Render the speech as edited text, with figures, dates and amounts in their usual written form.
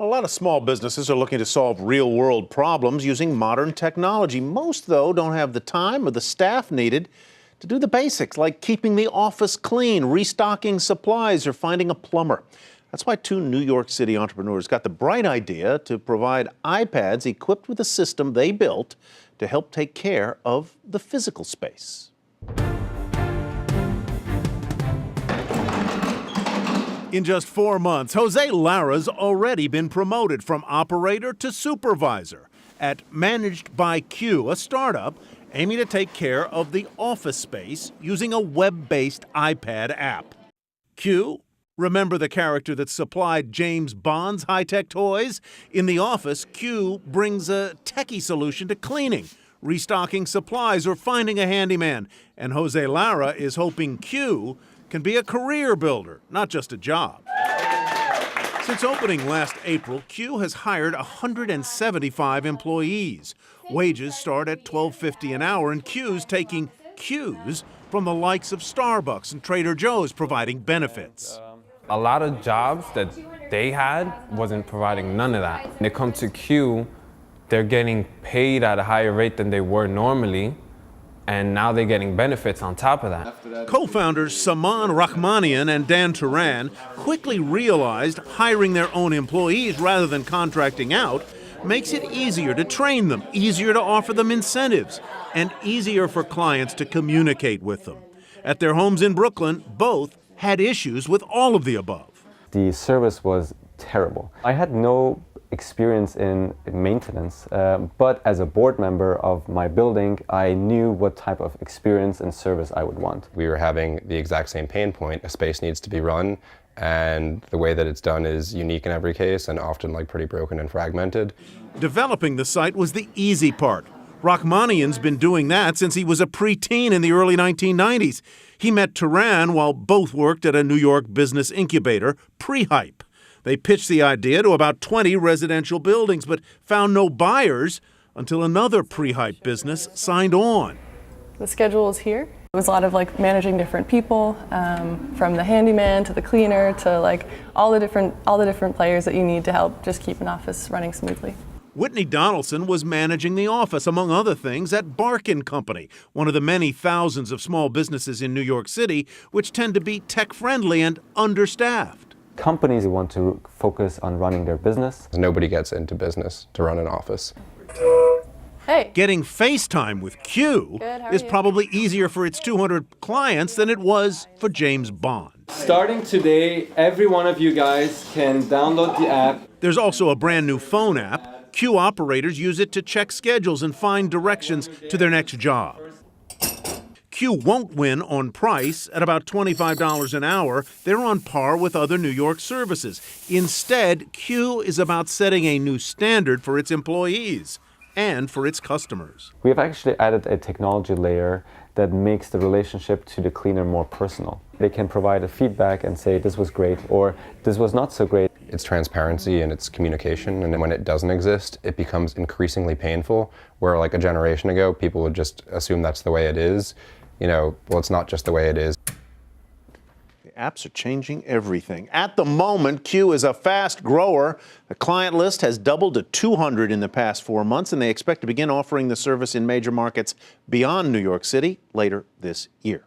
A lot of small businesses are looking to solve real-world problems using modern technology. Most, though, don't have the time or the staff needed to do the basics, like keeping the office clean, restocking supplies, or finding a plumber. That's why two New York City entrepreneurs got the bright idea to provide iPads equipped with a system they built to help take care of the physical space. In just 4 months, Jose Lara's already been promoted from operator to supervisor at Managed by Q, a startup aiming to take care of the office space using a web-based iPad app. Q, remember the character that supplied James Bond's high-tech toys? In the office, Q brings a techie solution to cleaning, restocking supplies, or finding a handyman. And Jose Lara is hoping Q can be a career builder, not just a job. Since opening last April, Q has hired 175 employees. Wages start at $12.50 an hour, and Q's taking cues from the likes of Starbucks and Trader Joe's, providing benefits. A lot of jobs that they had wasn't providing none of that. When it comes to Q, they're getting paid at a higher rate than they were normally, and now they're getting benefits on top of that. Co-founders Saman Rahmanian and Dan Turan quickly realized hiring their own employees rather than contracting out makes it easier to train them, easier to offer them incentives, and easier for clients to communicate with them. At their homes in Brooklyn, both had issues with all of the above. The service was terrible. I had no experience in maintenance, but as a board member of my building, I knew what type of experience and service I would want. We were having the exact same pain point. A space needs to be run, and the way that it's done is unique in every case and often pretty broken and fragmented. Developing the site was the easy part. Rahmanian's been doing that since he was a preteen in the early 1990s. He met Turan while both worked at a New York business incubator, Prehype. They pitched the idea to about 20 residential buildings, but found no buyers until another Prehype business signed on. The schedule is here. It was a lot of managing different people, from the handyman to the cleaner to all the different players that you need to help just keep an office running smoothly. Whitney Donaldson was managing the office, among other things, at Barkin Company, one of the many thousands of small businesses in New York City which tend to be tech-friendly and understaffed. Companies want to focus on running their business. Nobody gets into business to run an office. Hey. Getting FaceTime with Q is probably easier for its 200 clients than it was for James Bond. Starting today, every one of you guys can download the app. There's also a brand new phone app. Q operators use it to check schedules and find directions to their next job. Q won't win on price at about $25 an hour. They're on par with other New York services. Instead, Q is about setting a new standard for its employees and for its customers. We have actually added a technology layer that makes the relationship to the cleaner more personal. They can provide a feedback and say this was great or this was not so great. It's transparency and it's communication, and when it doesn't exist, it becomes increasingly painful, where a generation ago, people would just assume that's the way it is. Well, it's not just the way it is. The apps are changing everything. At the moment, Q is a fast grower. The client list has doubled to 200 in the past 4 months, and they expect to begin offering the service in major markets beyond New York City later this year.